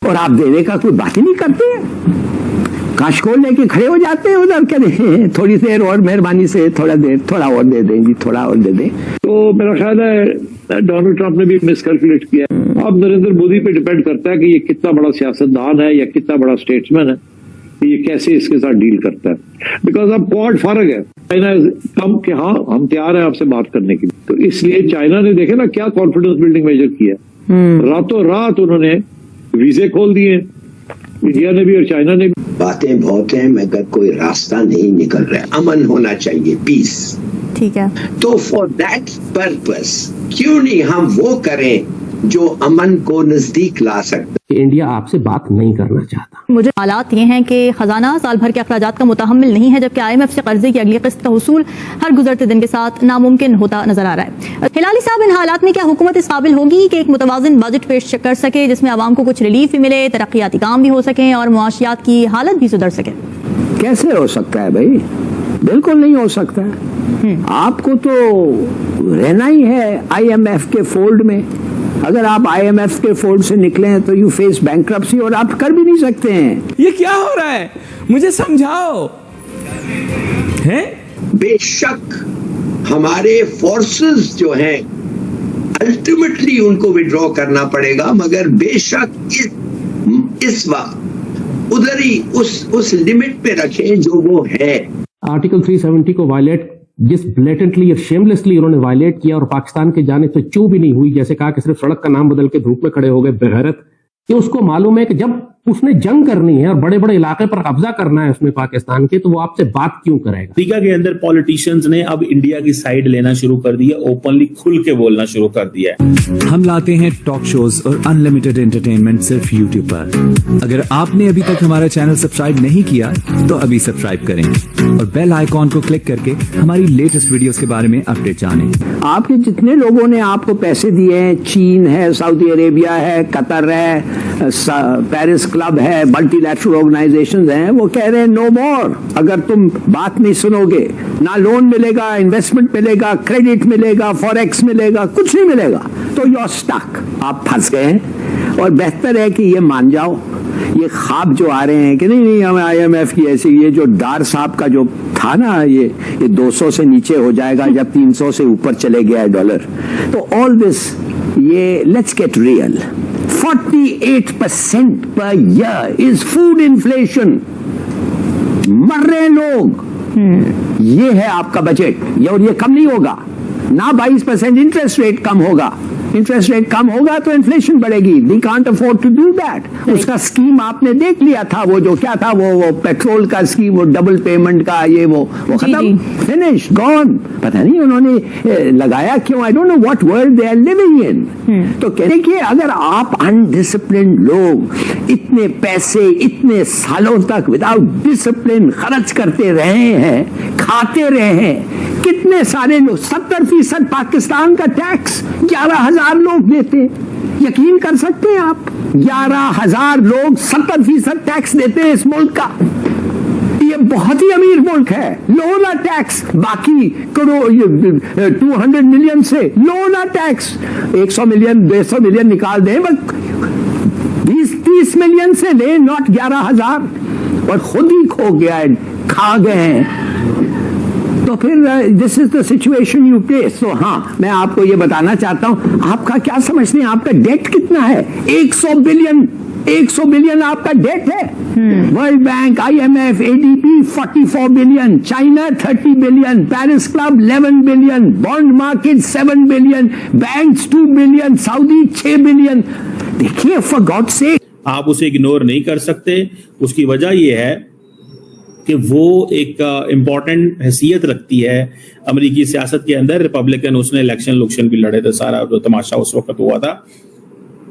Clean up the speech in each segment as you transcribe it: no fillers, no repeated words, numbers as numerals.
और आप देने का कोई बात ही नहीं करते हैं। काशकोल लेके खड़े हो जाते हैं उधर, करें थोड़ी देर और मेहरबानी से थोड़ा और दे दें जी, थोड़ा और दे दें। तो मेरा ख्याल है डोनाल्ड ट्रंप ने भी मिसकैलकुलेट किया। अब नरेंद्र मोदी पे डिपेंड करता है कि ये कितना बड़ा सियासतदान है या कितना बड़ा स्टेट्समैन है, ये कैसे इसके साथ डील करता है। बिकॉज अब क्वाड फर्क है, चाइना कम कि हाँ हम तैयार हैं आपसे बात करने के लिए। तो इसलिए चाइना ने देखे ना क्या कॉन्फिडेंस बिल्डिंग मेजर किया, रातों रात उन्होंने वीजे खोल दिए, इंडिया ने भी और चाइना ने भी। बातें बहुत हैं मगर कोई रास्ता नहीं निकल रहा है। अमन होना चाहिए, पीस, ठीक है। तो फॉर दैट पर्पस क्यों नहीं हम वो करें जो अमन को नजदीक ला सकते। इंडिया आपसे बात नहीं करना चाहता। मुझे हालात ये हैं कि खजाना साल भर के अखराजात का मुतहम्मिल नहीं है, जबकि IMF से कर्जे की अगली किस्त का हुसूल हर गुजरते दिन के साथ नामुमकिन होता नजर आ रहा है। हिलाली साहब, इन हालात में क्या हुकूमत इस काबिल होगी कि एक मुतवाज़िन बजट पेश कर सके जिसमें आवाम को कुछ रिलीफ भी मिले, तरक्याती काम भी हो सके और मुआशियात की हालत भी सुधर सके? कैसे हो सकता है भाई, बिल्कुल नहीं हो सकता है। आपको तो रहना ही है IMF के फोल्ड में। अगर आप IMF के फोल्ड से निकले हैं तो यू फेस बैंक्रप्सी और आप कर भी नहीं सकते हैं। ये क्या हो रहा है, मुझे समझाओ। है बेशक हमारे फोर्सेस जो हैं अल्टीमेटली उनको विड्रॉ करना पड़ेगा, मगर बेशक इस वक्त उधर ही उस लिमिट पे रखें जो वो है। आर्टिकल 370 को वायलेट जिस ब्लेटेंटली और शेमलेसली उन्होंने वायलेट किया और पाकिस्तान के जाने से चू भी नहीं हुई, जैसे कहा कि सिर्फ सड़क का नाम बदल के धूप में खड़े हो गए बेगैरत, कि उसको मालूम है कि जब उसने जंग करनी है और बड़े बड़े इलाके पर कब्जा करना है उसमें पाकिस्तान के, तो वो आपसे बात क्यों करेगा। अफ्रीका के अंदर पॉलिटिशियंस ने अब इंडिया की साइड लेना शुरू कर दिया, ओपनली खुल के बोलना शुरू कर दिया है। हम लाते हैं टॉक शोज और अनलिमिटेड एंटरटेनमेंट सिर्फ YouTube पर। अगर आपने अभी तक हमारा चैनल सब्सक्राइब नहीं किया तो अभी सब्सक्राइब करें और बेल आइकॉन को क्लिक करके हमारी लेटेस्ट वीडियोस के बारे में अपडेट जानें। आपके जितने लोगों ने आपको पैसे दिए हैं, चीन है, सऊदी अरेबिया है, कतर है, पेरिस क्लब है, मल्टीलैटरल ऑर्गेनाइजेशंस हैं, वो कह रहे हैं नो मोर। अगर तुम बात नहीं सुनोगे, ना लोन मिलेगा, इन्वेस्टमेंट मिलेगा, क्रेडिट मिलेगा, फॉरेक्स मिलेगा, कुछ नहीं मिलेगा, तो यू आर स्टक, आप फंस गए हैं। और बेहतर है कि ये मान जाओ, ये ख्वाब जो आ रहे हैं कि नहीं हमें IMF की ऐसी, ये जो डार साहब का जो था ना, ये 200 से नीचे हो जाएगा जब 300 से ऊपर चले गया है डॉलर, तो ऑल दिस, ये let's get real. 48% per year is food inflation, मर रहे हैं लोग। ये है आपका बजट, और ये कम नहीं होगा ना। 22% इंटरेस्ट रेट कम होगा, इंटरेस्ट रेट कम होगा तो इन्फ्लेशन बढ़ेगी। We can't afford to do that. उसका स्कीम आपने देख लिया था, वो जो क्या था, वो पेट्रोल का स्कीम, वो डबल पेमेंट का, ये वो खत्म, फिनिश, गॉन। पता नहीं उन्होंने लगाया क्यों, I don't know what world they are living in. तो देखिए, अगर आप अनडिसिप्लिन लोग इतने पैसे इतने सालों तक विदाउट डिसिप्लिन खर्च करते रहे हैं, खाते रहे हैं, कितने सारे लोग, 70% पाकिस्तान का टैक्स 11,000 लोग देते, यकीन कर सकते हैं आप? 11,000 लोग 70% टैक्स देते हैं इस मुल्क का। ये बहुत ही अमीर मुल्क है, लोना टैक्स, बाकी करोड़ 200 मिलियन से लोना टैक्स, 100 मिलियन 150 मिलियन निकाल दें, 20-30 मिलियन से ले, नॉट 11,000, और खुद ही खो गया है, खा गए हैं। तो फिर this is the situation you face. तो हाँ, मैं आपको ये बताना चाहता हूं, आपका क्या समझते हैं, आपका डेट कितना है? 100 बिलियन आपका डेट है। World bank, IMF, ADB 44 billion, China 30 billion, Paris club 11 billion, bond market 7 billion, banks 2 billion, Saudi 6 billion. देखिए, फॉर गॉड सेक, आप उसे इग्नोर नहीं कर सकते। उसकी वजह यह है कि वो एक इंपॉर्टेंट हैसियत रखती है अमेरिकी सियासत के अंदर। रिपब्लिकन उसने इलेक्शन भी लड़े थे, सारा जो तमाशा उस वक्त हुआ था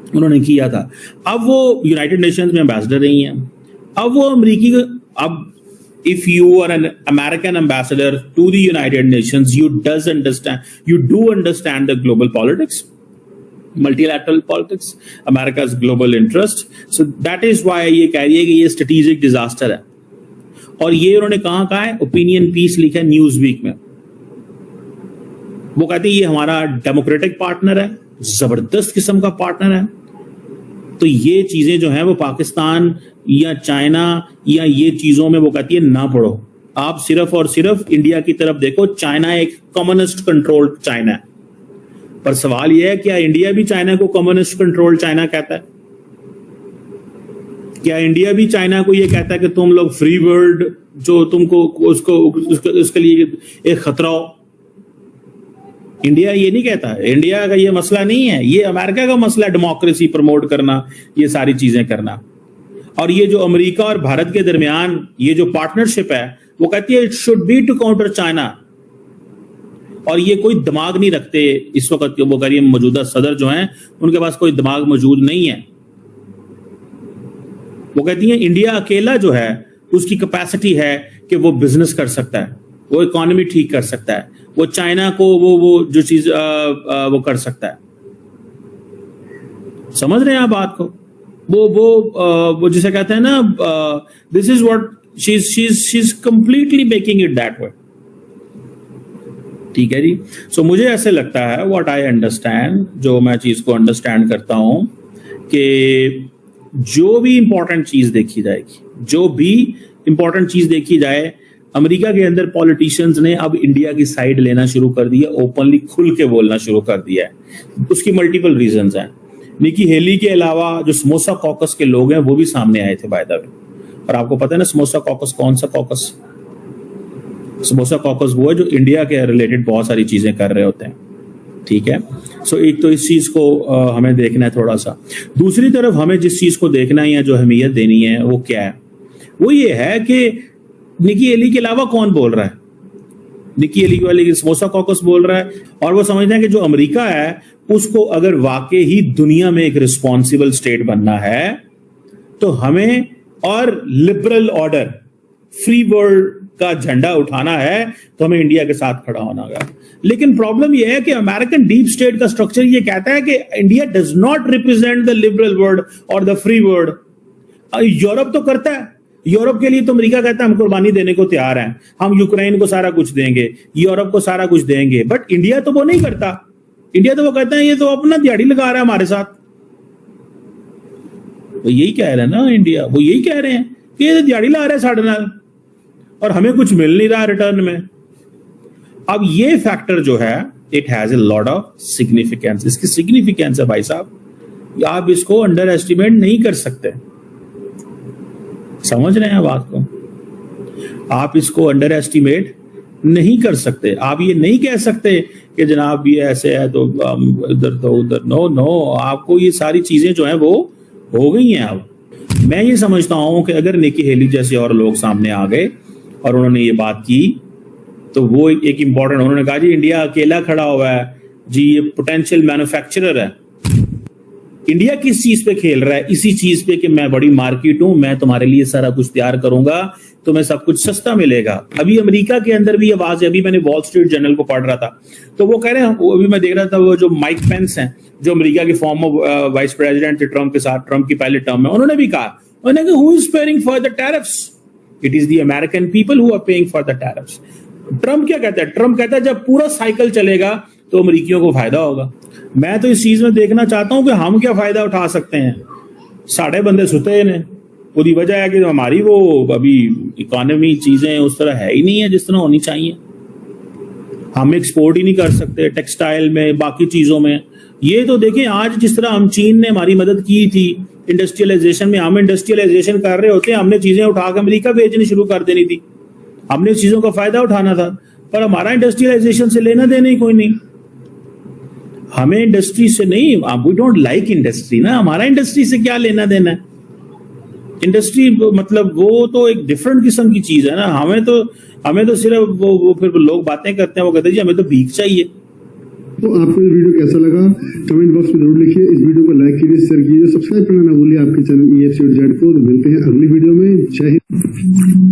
उन्होंने किया था। अब वो यूनाइटेड नेशंस में एम्बेसडर रही हैं। अब वो अमेरिकी, अब if you are an American ambassador to the United Nations, you do understand the global politics, multilateral politics, America's global interest. So that is why ये कह रही है कि ये strategic disaster है। और ये उन्होंने कहा है, ओपिनियन पीस लिखा है न्यूज वीक में। वो कहते हैं ये हमारा डेमोक्रेटिक पार्टनर है, जबरदस्त किस्म का पार्टनर है, तो ये चीजें जो हैं वो पाकिस्तान या चाइना या ये चीजों में वो कहती है ना पढ़ो, आप सिर्फ और सिर्फ इंडिया की तरफ देखो। चाइना एक कम्युनिस्ट कंट्रोल्ड चाइना है, पर सवाल यह है क्या इंडिया भी चाइना को कम्युनिस्ट कंट्रोल्ड चाइना कहता है? क्या इंडिया भी चाइना को यह कहता है कि तुम लोग फ्री वर्ल्ड जो तुमको उसके लिए एक खतरा हो? इंडिया ये नहीं कहता। इंडिया का ये मसला नहीं है, ये अमेरिका का मसला है, डेमोक्रेसी प्रमोट करना, ये सारी चीजें करना। और ये जो अमेरिका और भारत के दरमियान ये जो पार्टनरशिप है वो कहती है it should be to counter China. और ये कोई दिमाग नहीं रखते इस वक्त, वो कह रही है मौजूदा सदर जो हैं उनके पास कोई दिमाग मौजूद नहीं है। वो कहती है इंडिया अकेला जो है उसकी कैपेसिटी है कि वो बिजनेस कर सकता है, वो इकोनॉमी ठीक कर सकता है, वो चाइना को वो जो चीज वो कर सकता है। समझ रहे हैं आप बात को? वो जिसे कहते हैं ना, this is what she is completely making it that way. ठीक है जी। सो मुझे ऐसे लगता है, व्हाट आई अंडरस्टैंड, जो मैं चीज को अंडरस्टैंड करता हूं कि जो भी इंपॉर्टेंट चीज देखी जाएगी, जो भी इंपॉर्टेंट चीज देखी जाए, अमेरिका के अंदर पॉलिटिशियंस ने अब इंडिया की साइड लेना शुरू कर दिया, ओपनली खुल के बोलना शुरू कर दिया है। उसकी मल्टीपल रीजंस हैं। निकी हेली के अलावा जो समोसा कॉकस के लोग हैं वो भी सामने आए थे बाय द वे। और आपको पता है ना समोसा कॉकस कौन सा कॉकस? समोसा कॉकस वो है जो इंडिया के रिलेटेड बहुत सारी चीजें कर रहे होते हैं। ठीक है। सो एक तो इस चीज को हमें देखना है थोड़ा सा। दूसरी तरफ हमें जिस चीज को देखना है या जो अहमियत देनी है वो क्या है? वो ये है कि निकी हेली के अलावा कौन बोल रहा है? निकी हेली वाले समोसा कॉकस बोल रहा है, और वो समझते हैं कि जो अमेरिका है उसको अगर वाकई ही दुनिया में एक रिस्पॉन्सिबल स्टेट बनना है तो हमें और लिबरल ऑर्डर, फ्री वर्ल्ड का झंडा उठाना है तो हमें इंडिया के साथ खड़ा होना होगा। लेकिन प्रॉब्लम यह है कि अमेरिकन डीप स्टेट का स्ट्रक्चर ये कहता है कि India does not represent the liberal world और द फ्री वर्ल्ड। यूरोप तो करता है, यूरोप के लिए तो अमेरिका कहता है हम कुर्बानी देने को तैयार हैं, हम यूक्रेन को सारा कुछ देंगे, यूरोप को सारा कुछ देंगे, बट इंडिया तो वो नहीं करता। इंडिया तो वो कहता है ये तो अपना दिहाड़ी लगा रहा है हमारे साथ। वो यही कह रहे हैं ना इंडिया, वो यही कह रहे हैं कि ये दिहाड़ी ला रहा है साढ़े नाल और हमें कुछ मिल नहीं रहा रिटर्न में। अब ये फैक्टर जो है it has a lot of significance. इसकी सिग्निफिकेंस है भाई साहब, आप इसको अंडर एस्टिमेट नहीं कर सकते। समझ रहे हैं बात को? आप इसको अंडर एस्टिमेट नहीं कर सकते। आप ये नहीं कह सकते कि जनाब ये ऐसे है तो इधर तो उधर। नो, आपको ये सारी चीजें जो हैं वो हो गई हैं। अब मैं ये समझता हूं कि अगर निकी हेली जैसे और लोग सामने आ गए और उन्होंने ये बात की तो वो एक इंपॉर्टेंट, उन्होंने कहा जी इंडिया अकेला खड़ा हुआ है जी, ये पोटेंशियल मैन्युफैक्चरर है। इंडिया किस चीज पे खेल रहा है? इसी चीज पे कि मैं बड़ी मार्केट हूं, मैं तुम्हारे लिए सारा कुछ तैयार करूंगा, तुम्हें सब कुछ सस्ता मिलेगा। अभी अमेरिका के अंदर भी आवाज है, अभी मैंने वॉल स्ट्रीट जर्नल को पढ़ रहा था तो वो कह रहे हैं, अभी मैं देख रहा था वो जो माइक पेंस हैं जो अमेरिका के फॉर्मर वाइस प्रेसिडेंट थे ट्रंप के साथ, ट्रंप की पहले टर्म में, उन्होंने भी कहा, उन्होंने कहा who is paying for the tariffs? It is the American people who are paying for the tariffs. Trump क्या कहता है? ट्रंप कहता है जब पूरा साइकिल चलेगा तो अमेरिकियों को फायदा होगा। मैं तो इस चीज में देखना चाहता हूं कि हम क्या फायदा उठा सकते हैं। साढ़े बंदे सुते ने, पूरी वजह है कि हमारी वो अभी इकोनॉमी चीजें उस तरह है ही नहीं है जिस तरह होनी चाहिए। हम एक्सपोर्ट ही नहीं कर सकते टेक्सटाइल में, बाकी चीजों में। ये तो देखें आज जिस तरह हम, चीन ने हमारी मदद की थी इंडस्ट्रियलाइजेशन में, हम इंडस्ट्रियलाइजेशन कर रहे होते, हमने चीजें उठा के अमेरिका भेजनी शुरू कर देनी थी, हमने चीजों का फायदा उठाना था, पर हमारा इंडस्ट्रियलाइजेशन से लेना देना ही कोई नहीं। हमें इंडस्ट्री से नहीं, वी डोंट लाइक इंडस्ट्री ना, हमारा इंडस्ट्री से क्या लेना देना है? इंडस्ट्री मतलब वो तो एक डिफरेंट किस्म की चीज है ना। हमें तो सिर्फ वो फिर लोग बातें करते हैं, वो कहते हैं जी हमें तो भीख चाहिए। तो आपको ये वीडियो कैसा लगा कमेंट बॉक्स में जरूर लिखिए। इस वीडियो को लाइक कीजिए, शेयर कीजिए, सब्सक्राइब करना ना भूलिए आपके चैनल EFC और जेड को। मिलते हैं अगली वीडियो में। जय हिंद।